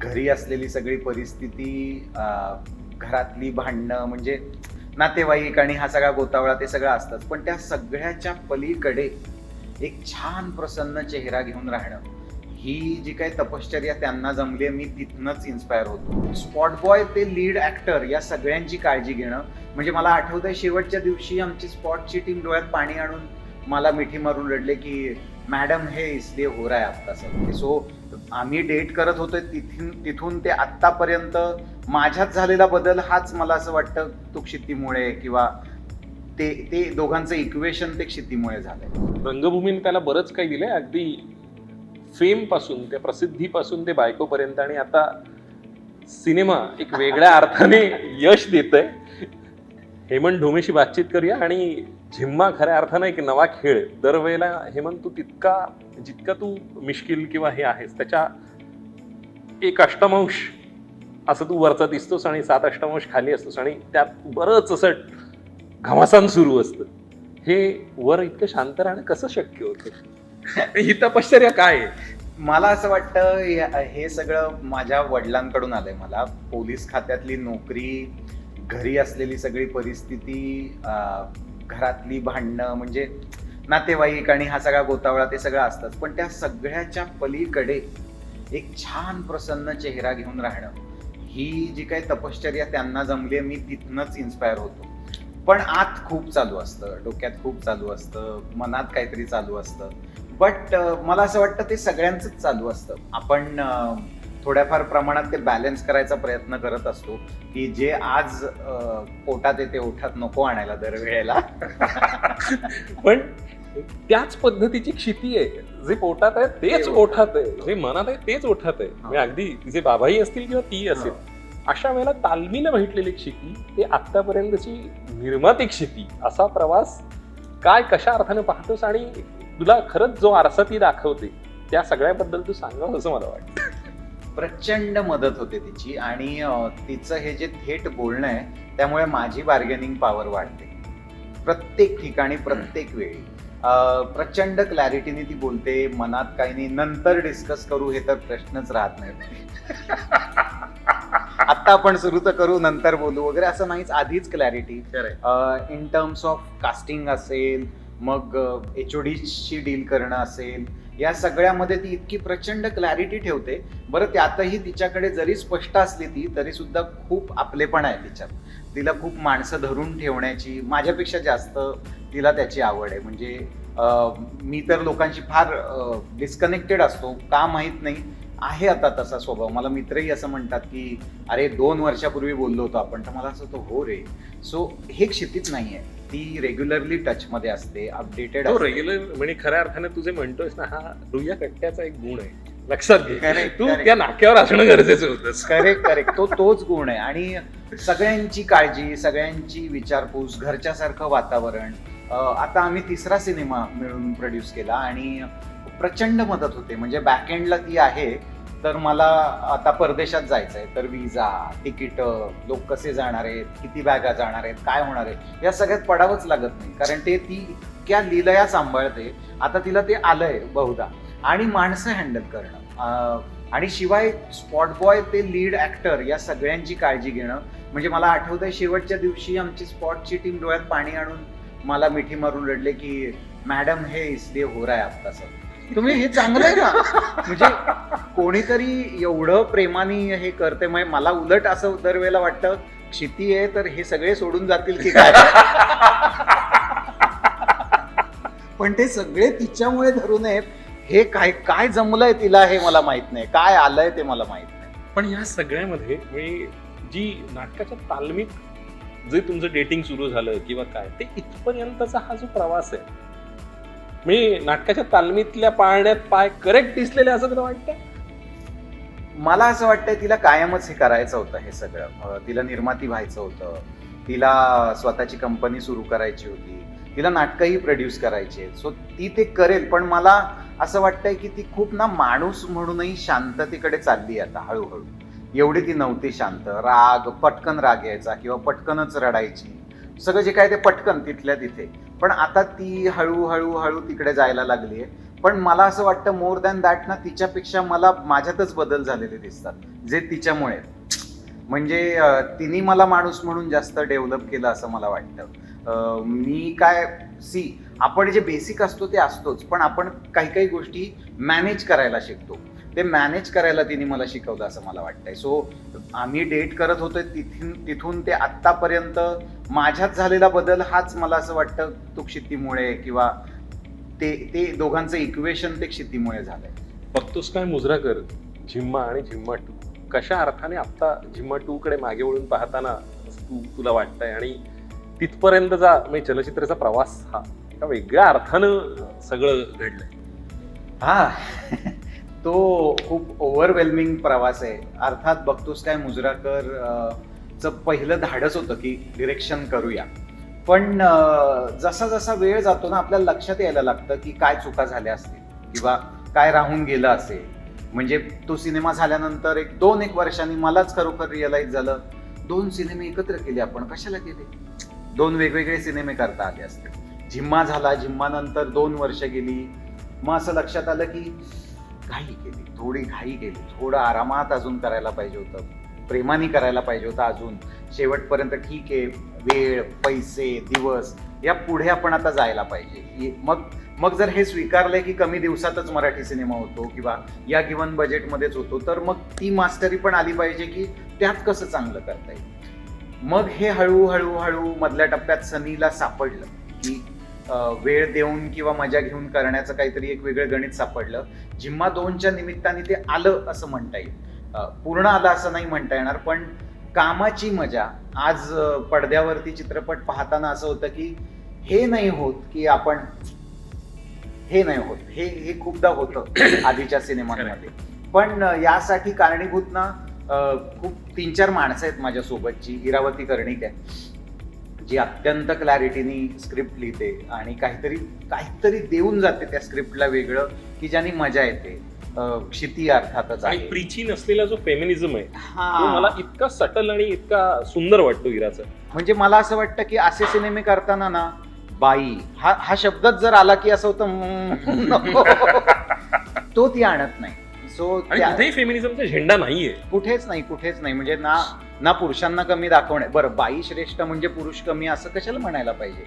घरी असलेली सगळी परिस्थिती, घरातली भांडणं, म्हणजे नातेवाईक आणि हा सगळा गोतावळा ते सगळं असतंच. पण त्या सगळ्याच्या पलीकडे एक छान प्रसन्न चेहरा घेऊन राहणं, ही जी काही तपश्चर्या त्यांना जमली आहे, मी तिथनंच इन्स्पायर होतो. स्पॉट बॉय ते लीड ॲक्टर या सगळ्यांची काळजी घेणं. म्हणजे मला आठवतंय शेवटच्या दिवशी आमची स्पॉटची टीम डोळ्यात पाणी आणून मला मिठी मारून रडले की मॅडम हे इसलिए हो रहा है आपका सब. सो आम्ही डेट करत होतो तिथून ते आत्तापर्यंत माझ्यात झालेला बदल हाच मला असं वाटतं तो क्षितीमुळे किंवा ते दोघांचं इक्वेशन ते क्षितीमुळे झालंय. रंगभूमीने त्याला बरंच काही दिलंय, अगदी फेम पासून त्या प्रसिद्धीपासून ते बायकोपर्यंत, आणि आता सिनेमा एक वेगळ्या अर्थाने यश देतय. हेमंत ढोमेशी बातचीत करूया आणि झिम्मा खऱ्या अर्थानं एक नवा खेळ. दरवेळेला हेमंत तू जितका तू मिश्किल किंवा हे आहेस त्याच्या 1 अष्टमांश असं तू वरचा दिसतोस आणि 7 अष्टमांश खाली असतोस, आणि त्यात बरंच असं घमासान सुरू असतं. हे वर इतकं शांत राहणं कसं शक्य होतं? ही तपश्चर्या काय आहे? मला असं वाटतं हे सगळं माझ्या वडिलांकडून आलंय. मला पोलीस खात्यातली नोकरी, घरी असलेली सगळी परिस्थिती, घरातली भांडणं, म्हणजे नातेवाईक आणि हा सगळा गोतावळा ते सगळं असतंच. पण त्या सगळ्याच्या पलीकडे एक छान प्रसन्न चेहरा घेऊन राहणं, ही जी काही तपश्चर्या त्यांना जमली आहे, मी तिथनंच इन्स्पायर होतो. पण आत खूप चालू असतं, डोक्यात खूप चालू असतं, मनात काहीतरी चालू असतं. बट मला असं वाटतं ते सगळ्यांचंच चालू असतं. आपण थोड्याफार प्रमाणात ते बॅलन्स करायचा प्रयत्न करत असतो की जे आज पोटात येते ओठात नको आणायला दरवेळेला. पण त्याच पद्धतीची क्षिती आहे. जे पोटात आहे तेच ओठात आहे, जे मनात आहे तेच ओठात आहे. म्हणजे अगदी तिचे बाबाही असतील किंवा ती असेल, अशा वेळेला तालमीनं भेटलेली क्षिती ते आतापर्यंतची निर्माती क्षिती, असा प्रवास काय कशा अर्थानं पाहतोस, आणि तुला खरंच जो आरसा ती दाखवते त्या सगळ्याबद्दल तू सांगावं असं मला वाटतं. प्रचंड मदत होते तिची, आणि तिचं हे जे थेट बोलणं आहे त्यामुळे माझी बार्गेनिंग पॉवर वाढते. प्रत्येक ठिकाणी प्रत्येक वेळी प्रचंड क्लॅरिटीने ती बोलते. मनात काही नाही, नंतर डिस्कस करू हे तर प्रश्नच राहत नाही. आता आपण सुरू तर करू, नंतर बोलू वगैरे असं नाहीच, आधीच clarity. In terms of casting असेल, मग HODशी डील करणं असेल, या सगळ्यामध्ये ती इतकी प्रचंड क्लॅरिटी ठेवते. बरं, त्यातही तिच्याकडे जरी स्पष्ट असली ती, तरी सुद्धा खूप आपलेपण आहे तिच्यात. तिला खूप माणसं धरून ठेवण्याची, माझ्यापेक्षा जास्त तिला त्याची आवड आहे. म्हणजे मी तर लोकांशी फार डिस्कनेक्टेड असतो का माहीत नाही, आहे आता तसा स्वभाव. मला मित्रही असं म्हणतात की अरे 2 वर्षापूर्वी बोललो होतो आपण, तर मला असं होतं हो रे. सो हे क्षितीच नाहीये, ती रेग्युलरली टचमध्ये असते, अपडेटेड असते. रेग्युलर म्हणजे खऱ्या अर्थाने तुझे म्हणतोयस ना, हा रुया कट्ट्याचा एक गुण आहे, लक्षात घे. Correct, तू correct. त्या नाक्यावर असणं गरजेचं होतं. करेक्ट तोच गुण आहे. आणि सगळ्यांची काळजी, सगळ्यांची विचारपूस, घरच्यासारखं वातावरण. आता आम्ही 3रा सिनेमा मिळून प्रोड्यूस केला आणि प्रचंड मदत होते. म्हणजे बॅकएंडला ती आहे. तर मला आता परदेशात जायचं आहे, तर विजा, तिकीट, लोक कसे जाणार आहेत, किती बॅगा जाणार आहेत, काय होणार आहे, या सगळ्यात पडावंच लागत नाही, कारण ती इतक्या लीलया सांभाळते. आता तिला ते आलंय बहुधा. आणि माणसं हँडल करणं, आणि शिवाय स्पॉट बॉय ते लीड ॲक्टर या सगळ्यांची काळजी घेणं. म्हणजे मला आठवतंय शेवटच्या दिवशी आमची स्पॉटची टीम डोळ्यात पाणी आणून मला मिठी मारून रडले की मॅडम हे इसलिए हो रहा है आपका सब. तुम्ही हे चांगलं आहे ना, म्हणजे कोणीतरी एवढं प्रेमाने हे करते. मग मला उलट असं दरवेळेला वाटतं क्षिती आहे तर हे सगळे सोडून जातील की काय. पण ते सगळे तिच्यामुळे धरून आहेत. हे काय जमलंय तिला हे मला माहित नाही, काय आलंय ते मला माहित नाही. पण या सगळ्यामध्ये म्हणजे जी नाटकाच्या तालमीत जे तुमचं डेटिंग सुरू झालं किंवा काय, ते इथपर्यंतचा हा जो प्रवास आहे, म्हणजे नाटकाच्या तालमीतल्या पाळण्यात पाय करेक्ट दिसलेले असं तुला वाटतं? मला असं वाटतंय तिला कायमच हे करायचं होतं. हे सगळं तिला निर्माती व्हायचं होतं, तिला स्वतःची कंपनी सुरू करायची होती, तिला नाटकंही प्रोड्यूस करायचे. सो ती ते करेल. पण मला असं वाटतंय की ती खूप ना माणूस म्हणूनही शांततेकडे चालली आता हळूहळू. एवढी ती नव्हती शांत. पटकन राग यायचा किंवा पटकनच रडायची, सगळं जे काय ते पटकन तिथल्या तिथे. पण आता ती हळूहळू तिकडे जायला लागली आहे. पण मला असं वाटतं मोर दॅन दॅट ना, तिच्यापेक्षा मला माझ्यातच बदल झालेले दिसतात जे तिच्यामुळे. म्हणजे तिने मला माणूस म्हणून जास्त डेव्हलप केलं असं मला वाटतं. मी काय आपण जे बेसिक असतो ते असतोच, पण आपण काही काही गोष्टी मॅनेज करायला शिकतो. ते मॅनेज करायला तिने मला शिकवलं असं मला वाटतंय. सो आम्ही डेट करत होतो तिथून ते आत्तापर्यंत माझ्यात झालेला बदल हाच मला असं वाटतं तो क्षितीमुळे किंवा ते दोघांचं इक्वेशन ते क्षितीमुळे झालंय. बघतोस काय मुजराकर, झिम्मा आणि झिम्मा 2 कशा अर्थाने आता झिम्मा 2 कडे मागे वळून पाहताना तुला वाटतंय, आणि तिथपर्यंतचा म्हणजे चलचित्राचा प्रवास हा एका वेगळ्या अर्थानं सगळं घडलंय. हा तो खूप ओव्हरवेल्मिंग प्रवास आहे. अर्थात बघतोस काय मुजराकर चं पहिलं धाडस होतं की डिरेक्शन करूया, पण जसा जसा वेळ जातो ना आपल्याला लक्षात यायला लागतं की काय चुका झाल्या असतील किंवा काय राहून गेलं असेल. म्हणजे तो सिनेमा झाल्यानंतर 2-1 वर्षांनी मलाच खरोखर रिअलाइज झालं 2 सिनेमे एकत्र केले आपण, कशाला केले? 2 वेगवेगळे सिनेमे करता आले असते. झिम्मा झाला, झिम्मा नंतर 2 वर्ष गेली, मग असं लक्षात आलं की घाई केली, थोडी घाई केली, थोडं आरामात अजून करायला पाहिजे होतं, प्रेमाने करायला पाहिजे होतं अजून शेवटपर्यंत. ठीक आहे, वेळ, पैसे, दिवस या पुढे आपण आता जायला पाहिजे. मग जर हे स्वीकारलंय की कमी दिवसातच मराठी सिनेमा होतो किंवा या गिव्हन बजेटमध्येच होतो, तर मग ती मास्टरी पण आली पाहिजे की त्यात कसं चांगलं करता येईल. मग हे हळूहळू मधल्या टप्प्यात सनीला सापडलं की वेळ देऊन किंवा मजा घेऊन करण्याचं काहीतरी एक वेगळं गणित सापडलं. झिम्मा 2च्या निमित्ताने ते आलं असं म्हणता येईल. पूर्ण आलं असं नाही म्हणता येणार, पण कामाची मजा. आज पडद्यावरती चित्रपट पाहताना असं होतं की हे नाही होत की आपण हे नाही होत, हे खूपदा होतं आधीच्या सिनेमांमध्ये. पण यासाठी कारणीभूत ना खूप 3-4 माणसं आहेत माझ्यासोबतची. इरावती कर्णिक आहे जी अत्यंत क्लॅरिटीनी स्क्रिप्ट लिहिते आणि काहीतरी देऊन जाते त्या स्क्रिप्टला वेगळं की ज्याने मजा येते. क्षिती अर्थातच आणि आहे. प्रीची नसलेला जो फेमिनिझम आहे तो मला इतका सटल आणि इतका सुंदर वाटतो इराचा. म्हणजे मला असं वाटतं की असे सिनेमे करताना ना बाई हा शब्दच जर आला की असं होतं नको. तो ती आणत नाही. सो कुठेही फेमिनिझमचा झेंडा नाहीये, कुठेच नाही. म्हणजे ना पुरुषांना कमी दाखवणे. बरं, बाई श्रेष्ठ म्हणजे पुरुष कमी असं कशाला म्हणायला पाहिजे.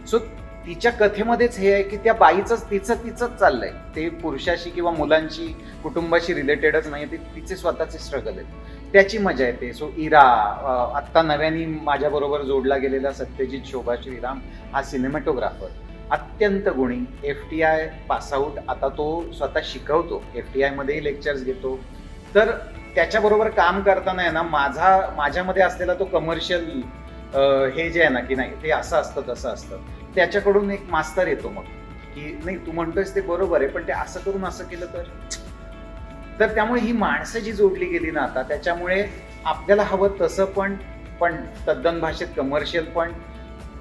सो तिच्या कथेमध्येच हे आहे की त्या बाईचंच तिचंच चाललंय. ते पुरुषाशी किंवा मुलांशी, कुटुंबाशी रिलेटेडच नाही, ते तिचे स्वतःचे स्ट्रगल आहेत, त्याची मजा येते. सो इरा, आत्ता नव्याने माझ्याबरोबर जोडला गेलेला सत्यजित शोभा श्रीराम हा सिनेमॅटोग्राफर, अत्यंत गुणी, FTI पासआउट. आता तो स्वतः शिकवतो, FTI मध्येही लेक्चर्स घेतो. तर त्याच्याबरोबर काम करताना आहे ना माझ्यामध्ये असलेला तो कमर्शियल हे जे आहे ना की नाही ते असं असतं तसं असतं, त्याच्याकडून एक मास्तर येतो मग की नाही तू म्हणतोयस ते बरोबर आहे, पण ते असं करून असं केलं तर त्यामुळे ही माणसं जी जोडली गेली ना आता, त्याच्यामुळे आपल्याला हवं तसं पण तद्दन भाषेत कमर्शियल पण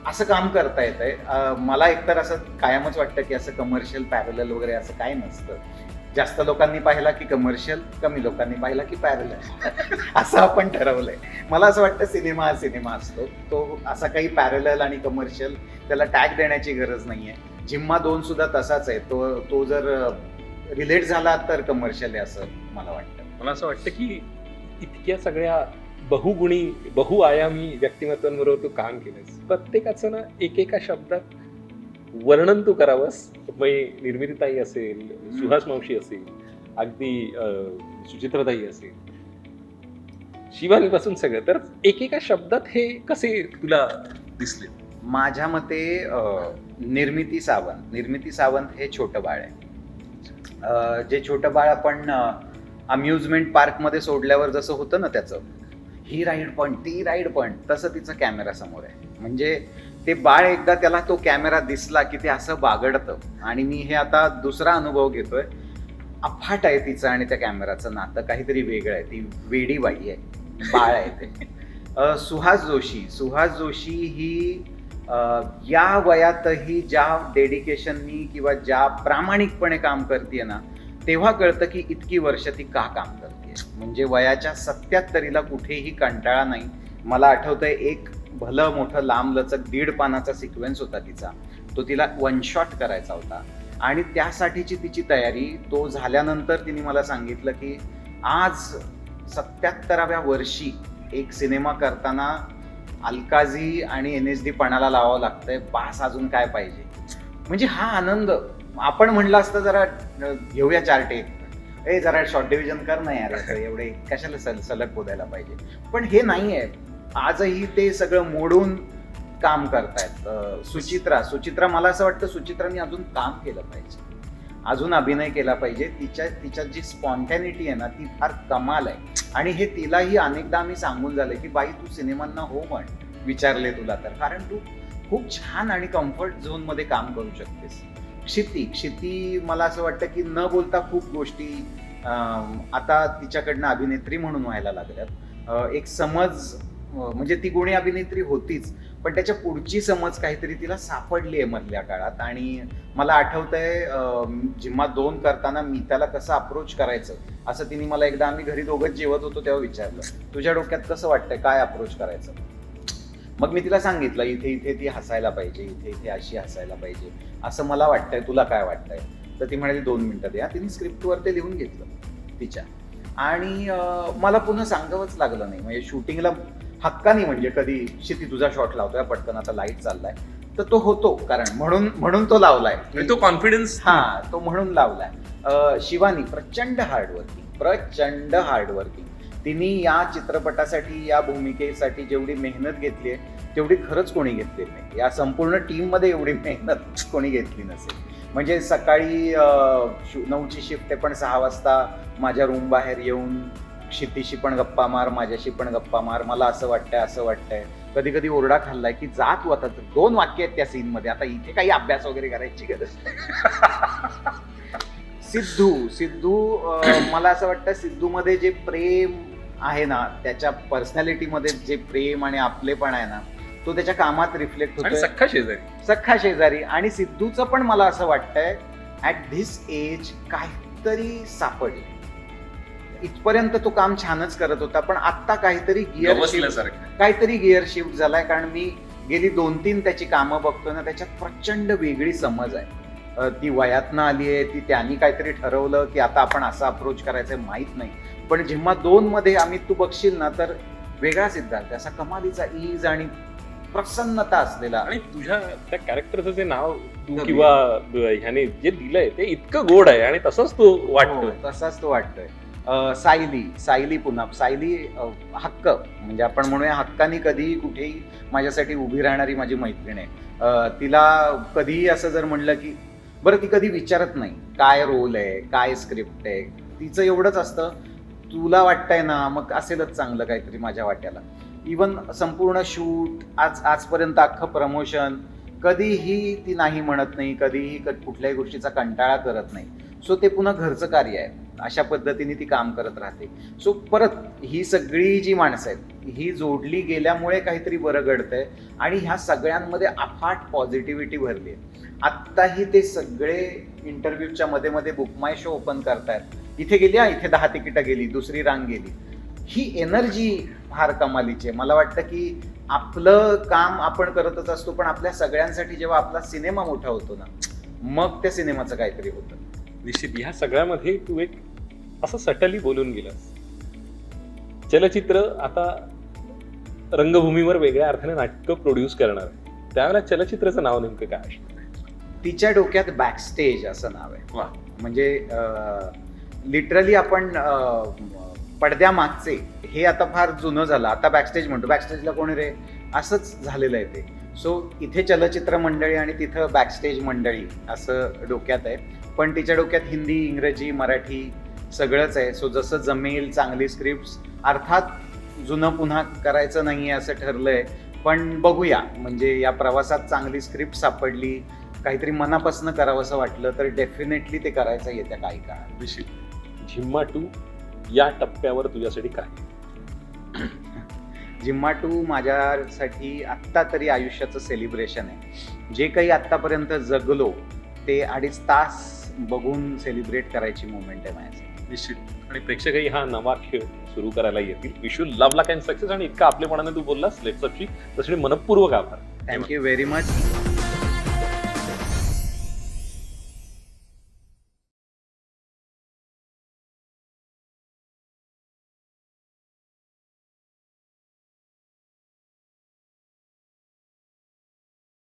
असं काम करता येतंय. मला एकतर असं कायमच वाटतं की असं कमर्शियल पॅरलल वगैरे असं काय नसतं. जास्त लोकांनी पाहिला की कमर्शियल, कमी लोकांनी पाहिला की पॅरलल असं आपण ठरवलंय. मला असं वाटतं सिनेमा हा सिनेमा असतो, तो असा काही पॅरलल आणि कमर्शियल त्याला टॅग देण्याची गरज नाहीये. झिम्मा 2 सुद्धा तसाच आहे. तो जर रिलेट झाला तर कमर्शियल आहे असं मला वाटतं. मला असं वाटतं की इतक्या सगळ्या बहुगुणी बहुआयामी व्यक्तिमत्वांबरोबर तू काम केलंस. प्रत्येकाचं ना एकेका शब्दात वर्णन तू करावंस. निर्मितीताई असेल, सुहास मावशी असेल, अगदी सुचित्राताई असेल, शिवानीपासून सगळं, तर एकेका शब्दात हे कसे तुला दिसले? माझ्या मते निर्मिती सावंत हे छोटं बाळ आहे. जे छोटं बाळ आपण अम्युजमेंट पार्कमध्ये सोडल्यावर जसं होतं ना त्याचं ही राईड पण ती राईड पण, तसं तिचं कॅमेरा समोर आहे. म्हणजे ते बाळ एकदा त्याला तो कॅमेरा दिसला की ते असं बागडतं. आणि मी हे आता दुसरा अनुभव घेतोय. अफाट आहे तिचं आणि त्या कॅमेराचं नातं काहीतरी वेगळं आहे. ती वेडी बाई आहे, बाळ आहे ते. सुहास जोशी ही या वयातही ज्या डेडिकेशननी किंवा ज्या प्रामाणिकपणे काम करते ना, तेव्हा कळतं की इतकी वर्ष ती का काम करते. म्हणजे वयाच्या 77ला कुठेही कंटाळा नाही. मला आठवतंय एक भलं मोठं लांब लचक 1.5 पानाचा सिक्वेन्स होता तिचा, तो तिला 1 शॉट करायचा होता आणि त्यासाठीची तिची तयारी. तो झाल्यानंतर तिने मला सांगितलं की आज 77व्या वर्षी एक सिनेमा करताना अलकाजी आणि NSD पणाला लावावं लागतंय, बास अजून काय पाहिजे. म्हणजे हा आनंद आपण म्हणलं असतं जरा घेऊया 4 टेक, जरा शॉर्ट डिव्हिजन कर ना यार, एवढे कशाला सलग बोलायला पाहिजे. पण हे नाही आहे. आजही ते सगळं मोडून काम करतायत. सुचित्रा मला असं वाटतं सुचित्राने अजून काम केलं पाहिजे, अजून अभिनय केला पाहिजे. तिच्यात जी स्पॉन्टॅनिटी आहे ना ती फार कमाल आहे. आणि हे तिलाही अनेकदा आम्ही सांगून झालंय की बाई तू सिनेमांना हो म्हण, विचारले तुला तर, कारण तू खूप छान आणि कम्फर्ट झोन मध्ये काम करू शकतेस. क्षिती मला असं वाटतं की न बोलता खूप गोष्टी आता तिच्याकडनं अभिनेत्री म्हणून व्हायला लागल्यात. एक समज म्हणजे ती गुणी अभिनेत्री होतीच, पण त्याच्या पुढची समज काहीतरी तिला सापडली आहे मधल्या काळात. आणि मला आठवतंय जिम्मा 2 करताना मी त्याला कसं अप्रोच करायचं असं तिने मला एकदा, आम्ही घरी दोघंच जेवत होतो तेव्हा विचारलं, तुझ्या डोक्यात कसं वाटतंय, काय अप्रोच करायचं. मग मी तिला सांगितलं इथे इथे ती हसायला पाहिजे, इथे इथे अशी हसायला पाहिजे, असं मला वाटतंय, तुला काय वाटतंय. तर ती म्हणाली 2 मिनिटं द्या. तिने स्क्रिप्टवर ते लिहून घेतलं तिच्या. आणि मला पुन्हा सांगावंच लागलं नाही. म्हणजे शूटिंगला हक्कानी, म्हणजे कधी क्षिती तुझा शॉट लावतोय पटकन, आता लाईट चाललाय, तर तो होतो, कारण म्हणून तो लावलाय, तो कॉन्फिडन्स. तो म्हणून लावलाय. शिवानी प्रचंड हार्डवर्किंग. तिने या चित्रपटासाठी, या भूमिकेसाठी जेवढी मेहनत घेतली आहे तेवढी खरंच कोणी घेतली नाही. या संपूर्ण टीम मध्ये एवढी मेहनत कोणी घेतली नसेल. म्हणजे सकाळी 9ची शिफ्ट आहे, पण 6 वाजता माझ्या रूम बाहेर येऊन क्षितीशी पण गप्पा मार, माझ्याशी पण गप्पा मार, मला असं वाटतंय. कधी कधी ओरडा खाल्लाय की जा तू आता, 2 वाक्य आहेत त्या सीन मध्ये, आता इथे काही अभ्यास वगैरे करायची गरज नाही. सिद्धू मला असं वाटतं सिद्धू मध्ये जे प्रेम आहे ना, त्याच्या पर्सनॅलिटीमध्ये जे प्रेम आणि आपलेपण आहे ना, तो त्याच्या कामात रिफ्लेक्ट होतो. सख्खा शेजारी. आणि सिद्धूचं पण मला असं वाटतंय ऍट धिस एज काहीतरी सापडलं. इथपर्यंत तो काम छानच करत होता, पण आता काहीतरी गिअर शिफ्ट झालाय. कारण मी गेली 2-3 त्याची कामं बघतोय ना, त्याच्यात प्रचंड वेगळी समज आहे. ती वयातनं आली आहे, ती त्यांनी काहीतरी ठरवलं की आता आपण असा अप्रोच करायचंय, माहित नाही. पण जिम्मा 2 मध्ये आम्ही तू बघशील ना तर वेगळा सिद्धार्थ, असा कमालीचा ईज आणि प्रसन्नता असलेला. आणि तुझ्या त्या कॅरेक्टरचं जे नाव तू किंवा ह्याने जे दिलंय ते इतकं गोड आहे आणि तसाच तो वाटतोय. सायली पुन्हा हक्क, म्हणजे आपण म्हणूया हक्कानी कधीही कुठेही माझ्यासाठी उभी राहणारी माझी मैत्रीण आहे. तिला कधीही असं जर म्हणलं की बरं, ती कधी विचारत नाही काय रोल आहे, काय स्क्रिप्ट आहे. तिचं एवढंच असतं, तुला वाटतंय ना, मग असेलच चांगलं काहीतरी माझ्या वाट्याला. इवन संपूर्ण शूट आजपर्यंत अख्खं प्रमोशन कधीही ती नाही म्हणत नाही, कधीही कुठल्याही गोष्टीचा कंटाळा करत नाही. सो ते पुन्हा घरचं कार्य आहे, अशा पद्धतीने ती काम करत राहते. सो परत ही सगळी जी माणसं आहेत ही जोडली गेल्यामुळे काहीतरी बरं घडतंय. आणि ह्या सगळ्यांमध्ये अफाट पॉझिटिव्हिटी भरली आहे. आत्ताही ते सगळे इंटरव्ह्यूच्या मध्ये बुक माय शो ओपन करतायत, इथे गेली, इथे 10 तिकीटं गेली, दुसरी रांग गेली. ही एनर्जी फार कमालीची आहे. मला वाटतं की आपलं काम आपण करतच असतो, पण आपल्या सगळ्यांसाठी जेव्हा आपला सिनेमा मोठा होतो ना, मग त्या सिनेमाचं काहीतरी होतं. निश्चित. ह्या सगळ्यामध्ये तू एक असं सटली बोलून गेलास. चलचित्र आता रंगभूमीवर वेगळ्या अर्थाने नाटकं प्रोड्यूस करणार आहे, त्यावेळेला चलचित्राचं नाव नेमकं काय असतं? तिच्या डोक्यात बॅकस्टेज असं नाव आहे. म्हणजे लिटरली आपण पडद्यामागचे, हे आता फार जुनं झालं, आता बॅकस्टेज म्हणतो. बॅकस्टेजला कोणी रे, असंच झालेलं आहे ते. सो इथे चलचित्र मंडळी आणि तिथं बॅकस्टेज मंडळी असं डोक्यात आहे. पण तिच्या डोक्यात हिंदी, इंग्रजी, मराठी सगळंच आहे. सो जसं जमेल, चांगली स्क्रिप्ट्स, अर्थात जुनं पुन्हा करायचं नाहीये असं ठरलंय, पण बघूया. म्हणजे या प्रवासात चांगली स्क्रिप्ट सापडली, काहीतरी मनापासून करावंसं वाटलं तर डेफिनेटली ते करायचं येत्या काही काळात. झिम्मा 2 या टप्प्यावर तुझ्यासाठी काय? जिम्मा 2 माझ्यासाठी आत्ता तरी आयुष्याचं सेलिब्रेशन आहे. जे काही आत्तापर्यंत जगलो ते 2.5 तास बघून सेलिब्रेट करायची मोमेंट आहे माझ्यासाठी. निश्चित. आणि प्रेक्षकही हा नवा खेळ सुरू करायला येतील. Wish you love luck and success. आणि इतका आपलेपणाने तू बोललास लेट्स अपची, तसं मनपूर्वक आभार. Thank you very much.